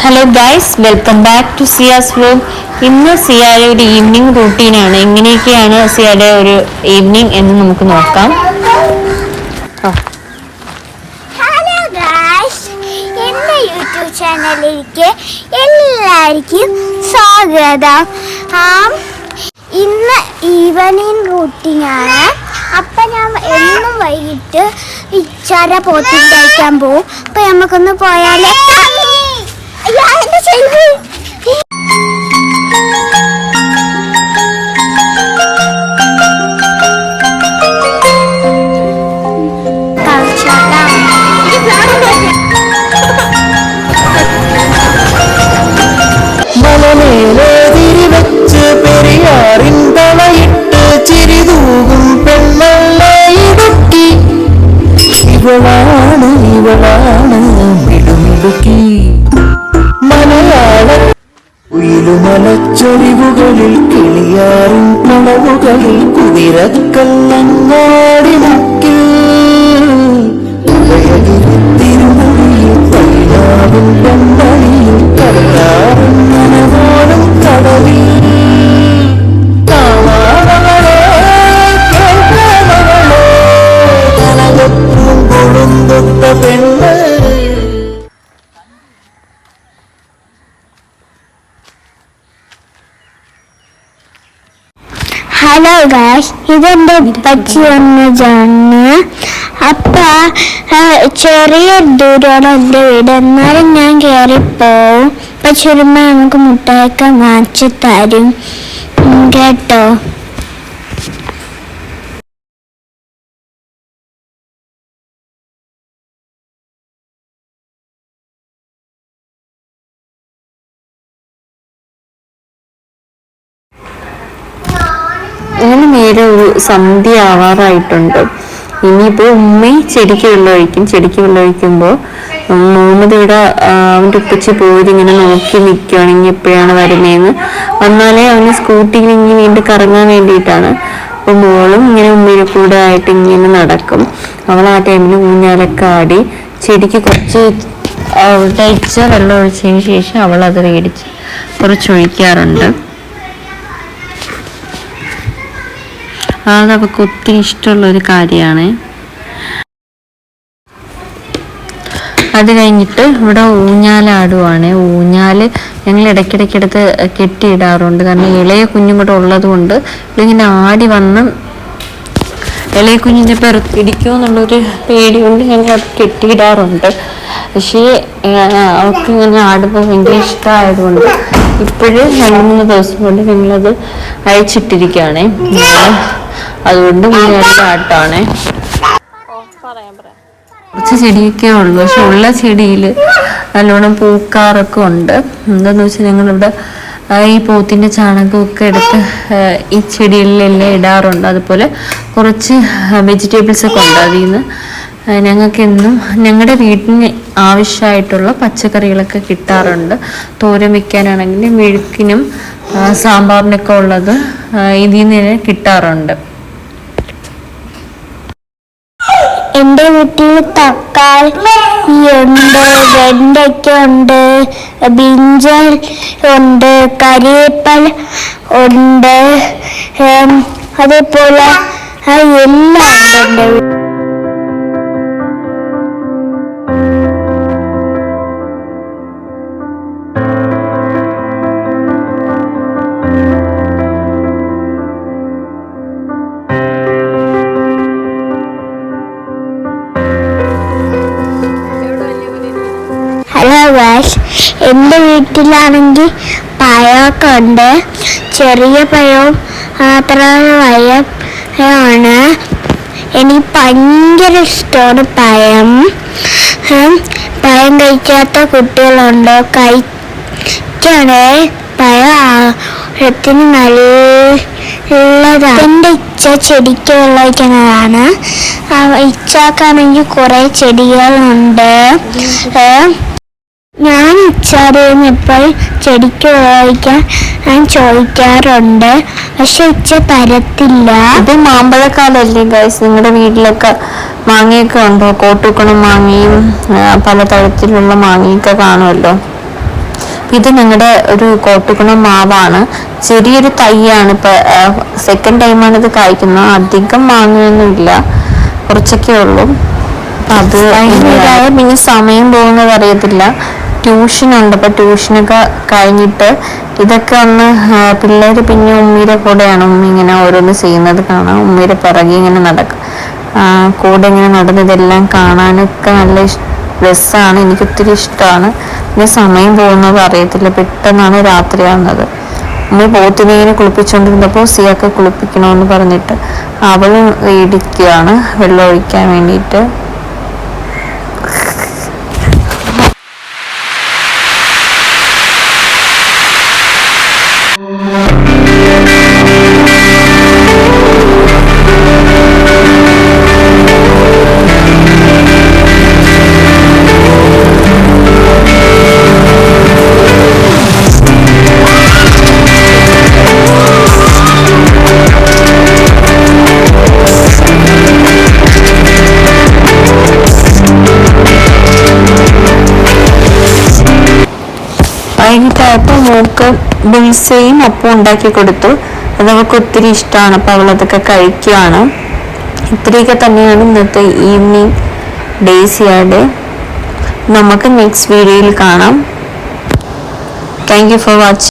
Hello guys, welcome back to Siya's vlog. ഇന്ന് സിയയുടെ ഒരു ഈവനിങ് റൂട്ടീനാണ്. എങ്ങനെയൊക്കെയാണ് സിയയുടെ ഒരു ഈവനിങ് എന്ന് നമുക്ക് നോക്കാം. ഹലോ ഗൈസ്, എൻ്റെ യൂട്യൂബ് ചാനലിലേക്ക് എല്ലാവർക്കും സ്വാഗതം. ഇന്ന് ഈവനിങ് റൂട്ടീനാണ്. അപ്പം ഞാൻ എന്നും വൈകിട്ട് ഇച്ചാര പോത്തി കഴിക്കാൻ പോവും. അപ്പം നമുക്കൊന്ന് പോയാലേ. പെരിയാറിൻ തളയിട്ട് ചിരിതൂകും പെണ്ണല്ലയിടുക്കി ഇവളാണ് മിടുമിടുക്കി മലയാള ഉയിലുമലച്ചൊരിവുകളിൽ കിളിയാറിൻ പ്രണവുകളിൽ കുതിരക്കല്ലങ്ങാടി മുക്കിൽ തിരുമുടിയിൽ പൈനാവിൻ പെണ്ണണിയിൽ കല്ലാറും നനവോടും കടലിൽ ഹലോ ഗായ്സ്, ഇതെന്റെ ഉപ്പച്ചി വന്നതാണ്. അപ്പ ചെറിയ ദൂരമാണ് എൻ്റെ വീട്, എന്നാലും ഞാൻ കയറിപ്പോവും. അപ്പൊ ചുരുമ്പോ നമുക്ക് മുട്ടയൊക്കെ വാങ്ങിച്ചു തരും കേട്ടോ. അങ്ങനെ നേരെ ഒരു സന്ധ്യ ആവാറായിട്ടുണ്ട്. ഇനിയിപ്പോൾ ഉമ്മയും ചെടിക്ക് വെള്ളമൊഴിക്കുമ്പോൾ മുഹമ്മദിയുടെ അവൻ്റെ ഉപ്പച്ചി പോയിട്ട് ഇങ്ങനെ നോക്കി നിൽക്കുകയാണെങ്കിൽ എപ്പോഴാണ് വരുന്നതെന്ന്. വന്നാലേ അവന് സ്കൂട്ടിയിൽ ഇങ്ങനെ വീണ്ടും കറങ്ങാൻ വേണ്ടിയിട്ടാണ്. അപ്പോൾ മോളും ഇങ്ങനെ ഉമ്മയുടെ കൂടെ ആയിട്ട് ഇങ്ങനെ നടക്കും. അവൾ ആ ടൈമിൽ ഊഞ്ഞാലൊക്കെ ആടി ചെടിക്ക് കുറച്ച് ഒഴിച്ച വെള്ളം ഒഴിച്ചതിന് ശേഷം അവൾ അത് മേടിച്ച് കുറച്ചൊഴിക്കാറുണ്ട്. അത് അവൾക്ക് ഒത്തിരി ഇഷ്ടമുള്ളൊരു കാര്യമാണ്. അത് കഴിഞ്ഞിട്ട് ഇവിടെ ഊഞ്ഞാലാടുവാണ്. ഊഞ്ഞാല് ഞങ്ങൾ ഇടയ്ക്കിടയ്ക്കെടുത്ത് കെട്ടിയിടാറുണ്ട്. കാരണം ഇളയ കുഞ്ഞും കൂടെ ഉള്ളത് കൊണ്ട് ഇങ്ങനെ ആടി വന്ന് ഇളയ കുഞ്ഞിൻ്റെ ഇടിക്കുമോ എന്നുള്ളൊരു പേടി കൊണ്ട് ഞങ്ങൾ അത് കെട്ടിയിടാറുണ്ട്. പക്ഷേ അവൾക്ക് ഇങ്ങനെ ആടുമ്പോൾ ഭയങ്കര ഇഷ്ടമായതുകൊണ്ട് ഇപ്പോഴും 2-3 ദിവസം കൊണ്ട് ഞങ്ങളത് അയച്ചിട്ടിരിക്കുകയാണ്. അതുകൊണ്ട് ഊഞ്ഞാലിൻ്റെ ആട്ടമാണ്. കുറച്ച് ചെടിയൊക്കെ ഉള്ളു, പക്ഷെ ഉള്ള ചെടിയിൽ നല്ലോണം പൂക്കാറൊക്കെ ഉണ്ട്. എന്താന്ന് വെച്ചാൽ ഞങ്ങളിവിടെ ഈ പോത്തിൻ്റെ ചാണകമൊക്കെ എടുത്ത് ഈ ചെടികളിലെല്ലാം ഇടാറുണ്ട്. അതുപോലെ കുറച്ച് വെജിറ്റബിൾസ് ഒക്കെ ഉണ്ട്. അതിൽ നിന്ന് ഞങ്ങൾക്ക് എന്നും ഞങ്ങളുടെ വീട്ടിന് ആവശ്യമായിട്ടുള്ള പച്ചക്കറികളൊക്കെ കിട്ടാറുണ്ട്. തോരൻ വയ്ക്കാനാണെങ്കിലും മെഴുക്കിനും സാമ്പാറിനൊക്കെ ഉള്ളത് ഇതിൽ നിന്ന് കിട്ടാറുണ്ട്. എൻ്റെ വീട്ടിൽ തക്കാളി ഉണ്ട്, വെണ്ടയ്ക്ക ഉണ്ട്, ബ്രിഞ്ചാൾ ഉണ്ട്, കരിവേപ്പില ഉണ്ട്, അതേപോലെ എല്ലാം ഉണ്ട് എൻ്റെ വീട്ടിൽ. ഹലോ ഗായ്സ്, എൻ്റെ വീട്ടിലാണെങ്കിൽ പഴമൊക്കെ ഉണ്ട്. ചെറിയ പഴവും അത്ര പഴമാണ്. എനിക്ക് ഭയങ്കര ഇഷ്ടമാണ് പഴം. പഴം കഴിക്കാത്ത കുട്ടികളുണ്ടോ? കഴിക്കണേ. പഴം ആരോഗ്യത്തിന് നല്ലതാണ്. എൻ്റെ ഇച്ച ചെടിക്ക് വെള്ളമൊഴിക്കുന്നതാണ്. ഇച്ചാക്കാണെങ്കിൽ കുറേ ചെടികളുണ്ട്. ഞാൻ ഇച്ചാറിയപ്പോൾ ചെടിക്ക് ഉപയോഗിക്കാൻ ഞാൻ ചോദിക്കാറുണ്ട്, പക്ഷെ ഇച്ച തരത്തില്ല. ഇത് മാമ്പഴക്കാലല്ലേ ഗൈസ്? നിങ്ങളുടെ വീട്ടിലൊക്കെ മാങ്ങയൊക്കെ ഉണ്ടോ? കോട്ടൂക്കണം മാങ്ങയും പല തരത്തിലുള്ള മാങ്ങയൊക്കെ കാണുമല്ലോ. ഇത് ഞങ്ങളുടെ ഒരു കോട്ടുകുണം മാവാണ്, ചെറിയൊരു തൈയാണ്. ഇപ്പൊ സെക്കൻഡ് ടൈമാണ് ഇത് കായ്ക്കുന്നത്. അധികം മാങ്ങയൊന്നുമില്ല, കുറച്ചൊക്കെ ഉള്ളൂ. അത് പിന്നെ സമയം പോകുന്നത് അറിയത്തില്ല. ട്യൂഷനുണ്ട്, അപ്പൊ ട്യൂഷനൊക്കെ കഴിഞ്ഞിട്ട് ഇതൊക്കെ ഒന്ന് പിള്ളേര് പിന്നെ ഉമ്മീരെ കൂടെയാണ്. ഉമ്മ ഇങ്ങനെ ഓരോന്ന് ചെയ്യുന്നത് കാണാം, ഉമ്മീരെ പിറകെ ഇങ്ങനെ നടക്കും, കൂടെ ഇങ്ങനെ നടന്ന് ഇതെല്ലാം കാണാനൊക്കെ നല്ല രസമാണ്. എനിക്ക് ഒത്തിരി ഇഷ്ടമാണ്. പിന്നെ സമയം പോകുന്നത് അറിയത്തില്ല, പെട്ടെന്നാണ് രാത്രിയാവുന്നത്. ഉമ്മ പോത്തിനെ ഇങ്ങനെ കുളിപ്പിച്ചുകൊണ്ടിരുന്നപ്പോൾ സിയൊക്കെ കുളിപ്പിക്കണമെന്ന് പറഞ്ഞിട്ട് അവളും ഇടിക്കുകയാണ് വെള്ളം ഒഴിക്കാൻ വേണ്ടിയിട്ട്. വൈകിട്ടായപ്പോൾ മോക്ക് ബുൾസയും അപ്പം ഉണ്ടാക്കി കൊടുത്തു. അത് അവൾക്ക് ഒത്തിരി ഇഷ്ടമാണ്, അപ്പോൾ അവളതൊക്കെ കഴിക്കുകയാണ്. ഇത്രയൊക്കെ തന്നെയാണ് ഇന്നത്തെ ഈവനിങ് ഡേയ്സിയുടെ. നമുക്ക് നെക്സ്റ്റ് വീഡിയോയിൽ കാണാം. Thank you for watching.